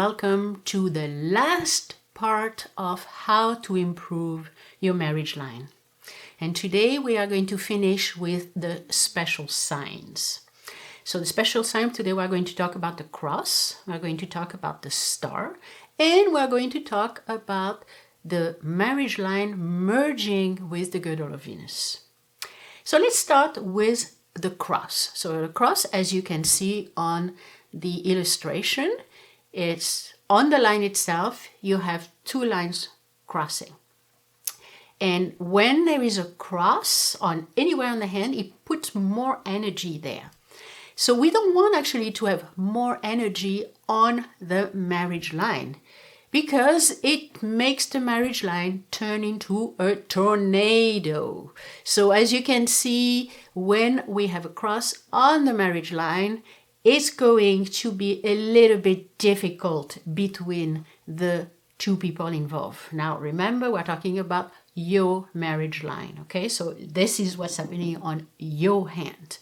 welcome to the last part of how to improve your marriage line. And today we are going to finish with the special signs. So the special sign today, we're going to talk about the cross, we're going to talk about the star, and we're going to talk about the marriage line merging with the Girdle of Venus. So let's start with the cross. So the cross, as you can see on the illustration, it's on the line itself, you have two lines crossing. And when there is a cross on anywhere on the hand, it puts more energy there. So we don't want actually to have more energy on the marriage line because it makes the marriage line turn into a tornado. So as you can see, when we have a cross on the marriage line, it's going to be a little bit difficult between the two people involved. Now remember, we're talking about your marriage line, okay? So this is what's happening on your hand.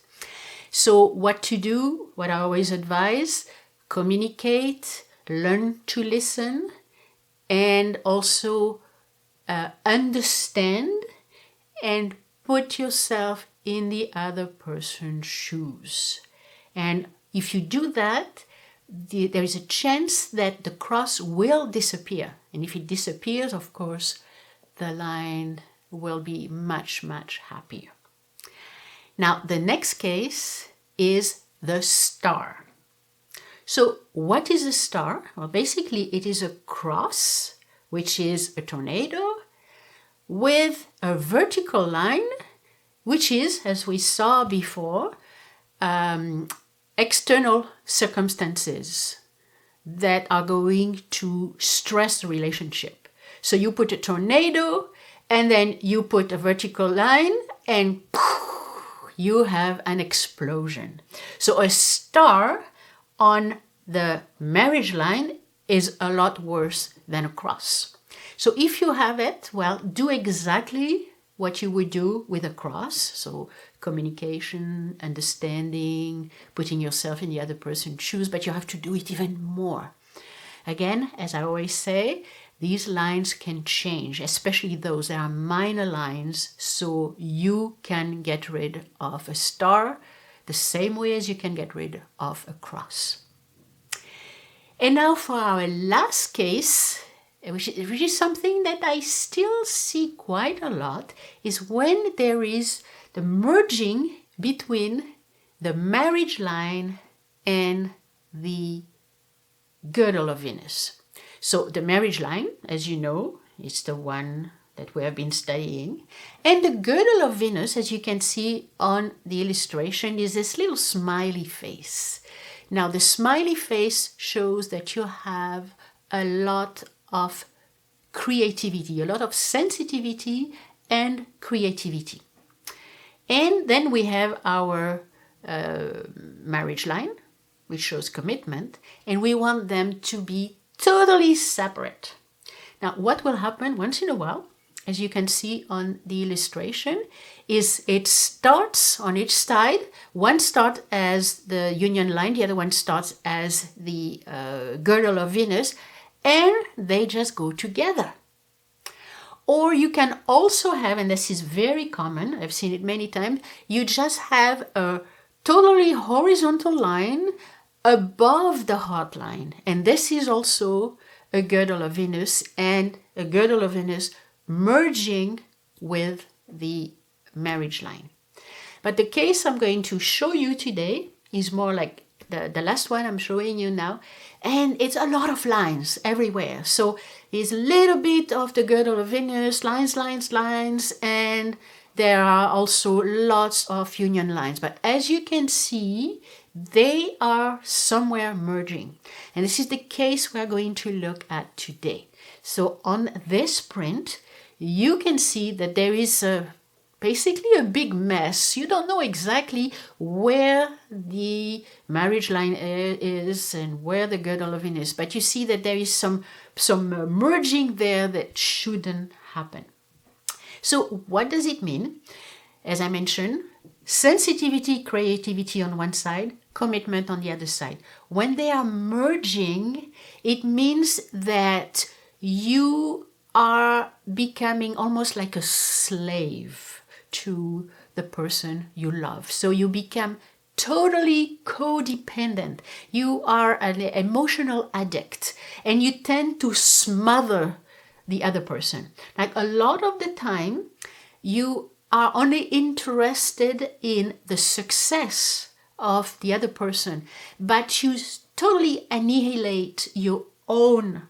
So what to do, what I always advise, communicate, learn to listen, and also understand and put yourself in the other person's shoes. And if you do that, there is a chance that the cross will disappear. And if it disappears, of course, the line will be much, much happier. Now, the next case is the star. So what is a star? Well, basically, it is a cross, which is a tornado, with a vertical line, which is, as we saw before, external circumstances that are going to stress the relationship. So you put a tornado, and then you put a vertical line, and you have an explosion. So a star on the marriage line is a lot worse than a cross. So if you have it, well, do exactly what you would do with a cross. So communication, understanding, putting yourself in the other person's shoes, but you have to do it even more. Again, as I always say, these lines can change, especially those that are minor lines, so you can get rid of a star the same way as you can get rid of a cross. And now for our last case, which is something that I still see quite a lot, is when there is the merging between the marriage line and the Girdle of Venus. So the marriage line, as you know, is the one that we have been studying. And the Girdle of Venus, as you can see on the illustration, is this little smiley face. Now the smiley face shows that you have a lot of creativity, a lot of sensitivity and creativity. And then we have our marriage line, which shows commitment, and we want them to be totally separate. Now, what will happen once in a while, as you can see on the illustration, is it starts on each side. One starts as the union line, the other one starts as the Girdle of Venus, and they just go together. Or you can also have, and this is very common, I've seen it many times, you just have a totally horizontal line above the heart line. And this is also a Girdle of Venus, and a Girdle of Venus merging with the marriage line. But the case I'm going to show you today is more like the last one I'm showing you now, and it's a lot of lines everywhere. So there's a little bit of the Girdle of Venus, lines, and there are also lots of union lines. But as you can see, they are somewhere merging. And this is the case we're going to look at today. So on this print, you can see that there is basically a big mess. You don't know exactly where the marriage line is and where the Girdle of Venus is, but you see that there is some merging there that shouldn't happen. So what does it mean? As I mentioned, sensitivity, creativity on one side, commitment on the other side. When they are merging, it means that you are becoming almost like a slave to the person you love. So you become totally codependent. You are an emotional addict, and you tend to smother the other person. Like a lot of the time, you are only interested in the success of the other person, but you totally annihilate your own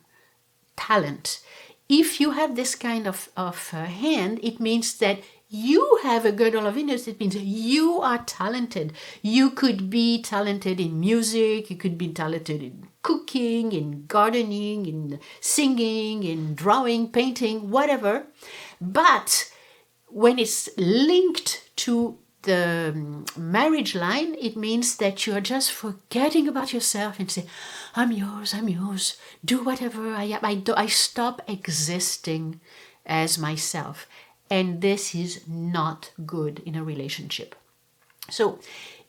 talent. If you have this kind of hand, it means that you have a Girdle of Venus. It means you are talented. You could be talented in music, you could be talented in cooking, in gardening, in singing, in drawing, painting, whatever. But when it's linked to the marriage line, it means that you are just forgetting about yourself and say, I'm yours, do whatever I am. I stop existing as myself. And this is not good in a relationship. So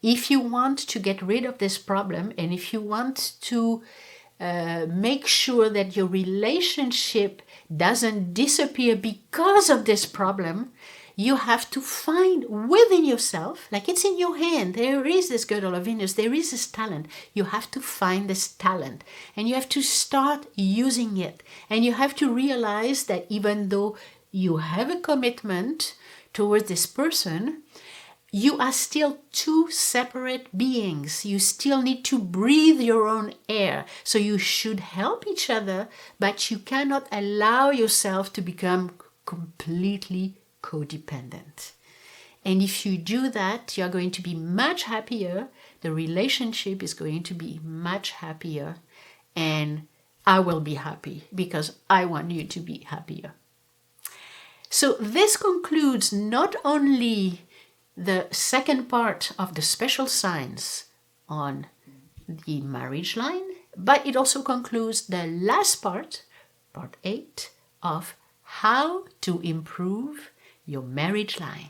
if you want to get rid of this problem, and if you want to make sure that your relationship doesn't disappear because of this problem, you have to find within yourself, like it's in your hand, there is this Girdle of Venus, there is this talent. You have to find this talent, and you have to start using it. And you have to realize that even though you have a commitment towards this person, you are still two separate beings. You still need to breathe your own air. So you should help each other, but you cannot allow yourself to become completely codependent. And if you do that, you're going to be much happier. The relationship is going to be much happier. And I will be happy because I want you to be happier. So this concludes not only the second part of the special signs on the marriage line, but it also concludes the last part, part 8, of how to improve your marriage line.